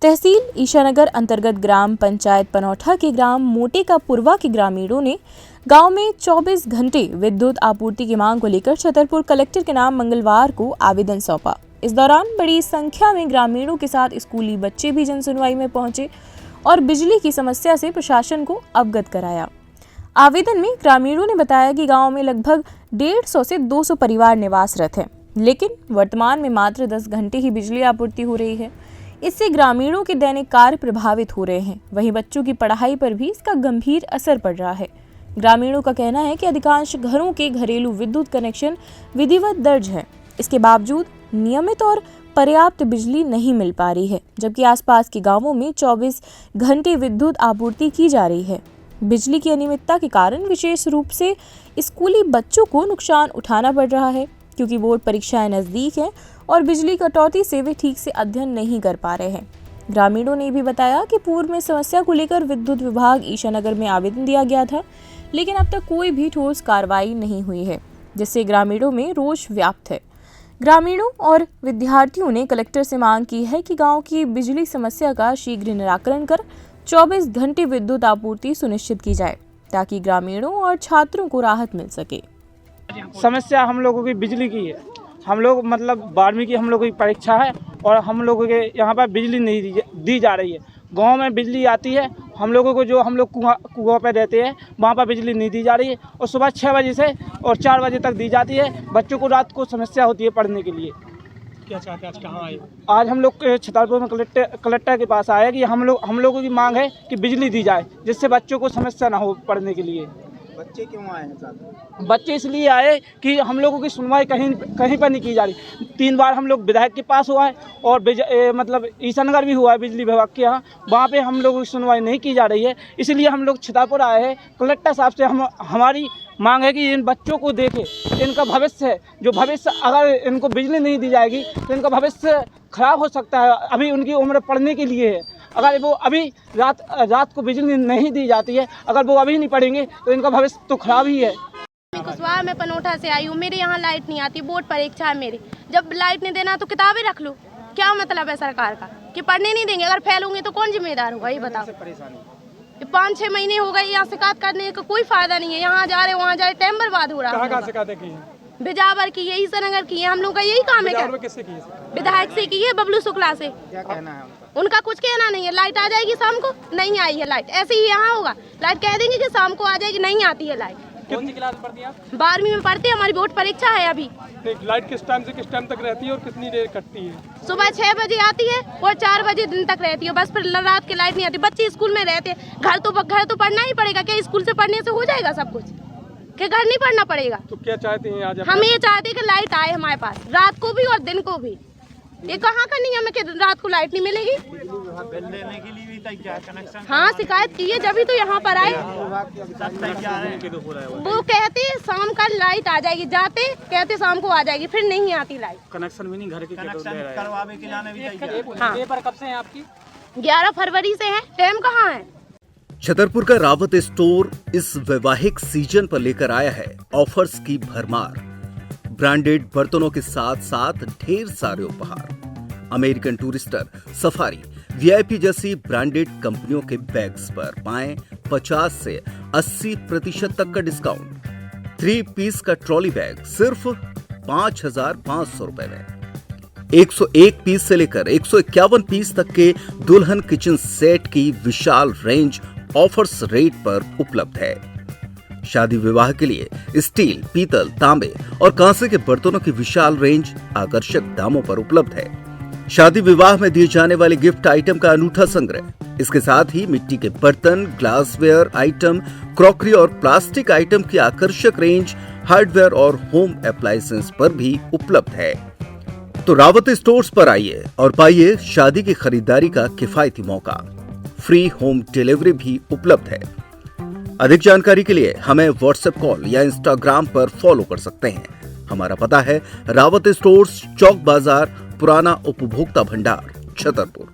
तहसील ईशानगर अंतर्गत ग्राम पंचायत पनौठा के ग्राम मोटे का पुरवा के ग्रामीणों ने गांव में 24 घंटे विद्युत आपूर्ति की मांग को लेकर छतरपुर कलेक्टर के नाम मंगलवार को आवेदन सौंपा। इस दौरान बड़ी संख्या में ग्रामीणों के साथ स्कूली बच्चे भी जनसुनवाई में पहुंचे और बिजली की समस्या से प्रशासन को अवगत कराया। आवेदन में ग्रामीणों ने बताया कि गांव में लगभग 150 से 200 परिवार निवासरत हैं, लेकिन वर्तमान में मात्र 10 घंटे ही बिजली आपूर्ति हो रही है। इससे ग्रामीणों के दैनिक कार्य प्रभावित हो रहे हैं। वहीं बच्चों की पढ़ाई पर भी इसका गंभीर असर पड़ रहा है। ग्रामीणों का कहना है कि अधिकांश घरों के घरेलू विद्युत कनेक्शन विधिवत दर्ज है, इसके बावजूद नियमित और पर्याप्त बिजली नहीं मिल पा रही है, जबकि आसपास के गांवों में 24 घंटे विद्युत आपूर्ति की जा रही है। बिजली की अनियमितता के कारण विशेष रूप से स्कूली बच्चों को नुकसान उठाना पड़ रहा है, क्योंकि बोर्ड परीक्षाएं नज़दीक हैं और बिजली कटौती से वे ठीक से अध्ययन नहीं कर पा रहे हैं। ग्रामीणों ने भी बताया कि पूर्व में समस्या को लेकर विद्युत विभाग ईशानगर में आवेदन दिया गया था, लेकिन अब तक कोई भी ठोस कार्रवाई नहीं हुई है, जिससे ग्रामीणों में रोष व्याप्त है। ग्रामीणों और विद्यार्थियों ने कलेक्टर से मांग की है कि गांव की बिजली समस्या का शीघ्र निराकरण कर 24 घंटे विद्युत आपूर्ति सुनिश्चित की जाए, ताकि ग्रामीणों और छात्रों को राहत मिल सके। समस्या हम लोगों की बिजली की है। हम लोग मतलब 12वीं की हम लोगों की परीक्षा है और हम लोगों के यहाँ पर बिजली नहीं दी जा रही है। गांव में बिजली आती है, हम लोगों को जो हम लोग कुआं पे रहते हैं वहाँ पर बिजली नहीं दी जा रही है और सुबह 6 बजे से और 4 बजे तक दी जाती है। बच्चों को रात को समस्या होती है पढ़ने के लिए। क्या चाहते हैं? आज कहाँ आए? आज हम लोग छतरपुर में कलेक्टर के पास आए कि हम लोगों की मांग है कि बिजली दी जाए, जिससे बच्चों को समस्या ना हो पढ़ने के लिए। बच्चे क्यों आए हैं साथ? बच्चे इसलिए आए कि हम लोगों की सुनवाई कहीं पर नहीं की जा रही। 3 बार हम लोग विधायक के पास हुआ है और मतलब ईशानगर भी हुआ है बिजली विभाग के यहाँ, वहाँ पे हम लोगों की सुनवाई नहीं की जा रही है। इसलिए हम लोग छतरपुर आए हैं। कलेक्टर साहब से हमारी मांग है कि इन बच्चों को देखें, इनका भविष्य है, जो भविष्य अगर इनको बिजली नहीं दी जाएगी तो इनका भविष्य खराब हो सकता है। अभी उनकी उम्र पढ़ने के लिए है। अगर वो अभी रात को बिजली नहीं दी जाती है, अगर वो अभी नहीं पढ़ेंगे तो इनका भविष्य तो खराब ही है। कुशवाहा मैं पनौठा से आई हूँ। मेरे यहाँ लाइट नहीं आती, बोर्ड परीक्षा है मेरी। जब लाइट नहीं देना तो किताबें रख लो। क्या मतलब है सरकार का कि पढ़ने नहीं देंगे? अगर फेल होंगे तो कौन जिम्मेदार होगा, ये बताओ। 5-6 महीने हो गए यहाँ शिकायत करने का कोई फायदा नहीं है। यहाँ जा रहे वहाँ जा रहे, टाइम बर्बाद हो रहा है। शिकायतें की हैं? बिजावर की है, ईशानगर की है। हम लोग का यही काम है। क्या किससे की है? विधायक से की है, बबलू शुक्ला से। क्या कहना है उनका कुछ कहना नहीं है। लाइट आ जाएगी शाम को, नहीं आई है लाइट। ऐसे ही यहाँ होगा, लाइट कह देंगे कि शाम को आ जाएगी, नहीं आती है लाइट। कौन सी क्लास में पढ़ती हैं आप? 12वीं में पढ़ते हैं। हमारी बोर्ड परीक्षा है अभी। लाइट किस टाइम से किस टाइम तक रहती है और कितनी देर कटती है? सुबह 6 बजे आती है और 4 बजे दिन तक रहती है। बस फिर रात की लाइट नहीं आती। बच्चे स्कूल में रहते हैं। घर तो पढ़ना ही पड़ेगा। क्या स्कूल से पढ़ने से हो जाएगा सब कुछ? क्या घर नहीं पढ़ना पड़ेगा? तो क्या चाहते हैं आज? हम ये चाहते हैं कि लाइट आए हमारे पास, रात को भी और दिन को भी। ये कहाँ का नियम है कि रात को लाइट नहीं मिलेगी? लेने के लिए भी कनेक्शन। हाँ, शिकायत की है, जब भी तो यहाँ पर आए। वो कहते शाम का लाइट आ जाएगी, जाते कहते शाम को आ जाएगी, फिर नहीं आती लाइट। कनेक्शन भी नहीं घर के करवावे के लाने भी। हाँ। पेपर कब से है आपकी? 11 फरवरी से है। टाइम कहाँ है? छतरपुर का रावत स्टोर इस वैवाहिक सीजन पर लेकर आया है ऑफर्स की भरमार। ब्रांडेड बर्तनों के साथ साथ ढेर सारे उपहार। अमेरिकन टूरिस्टर, सफारी, वीआईपी जैसी ब्रांडेड कंपनियों के बैग्स पर पाएं 50 से 80% तक का डिस्काउंट। 3 पीस का ट्रॉली बैग सिर्फ 5,500 रुपए में। 101 पीस से लेकर 151 पीस तक के दुल्हन किचन सेट की विशाल रेंज ऑफर्स रेट पर उपलब्ध है। शादी विवाह के लिए स्टील, पीतल, तांबे और कांसे के बर्तनों की विशाल रेंज आकर्षक दामों पर उपलब्ध है। शादी विवाह में दिए जाने वाले गिफ्ट आइटम का अनूठा संग्रह। इसके साथ ही मिट्टी के बर्तन, ग्लासवेयर आइटम, क्रॉकरी और प्लास्टिक आइटम की आकर्षक रेंज हार्डवेयर और होम अप्लायंसेस पर भी उपलब्ध है। तो रावत स्टोर्स पर आइए और पाइए शादी की खरीदारी का किफायती मौका। फ्री होम डिलीवरी भी उपलब्ध है। अधिक जानकारी के लिए हमें व्हाट्सएप कॉल या इंस्टाग्राम पर फॉलो कर सकते हैं। हमारा पता है रावत स्टोर्स, चौक बाजार, पुराना उपभोक्ता भंडार, छतरपुर।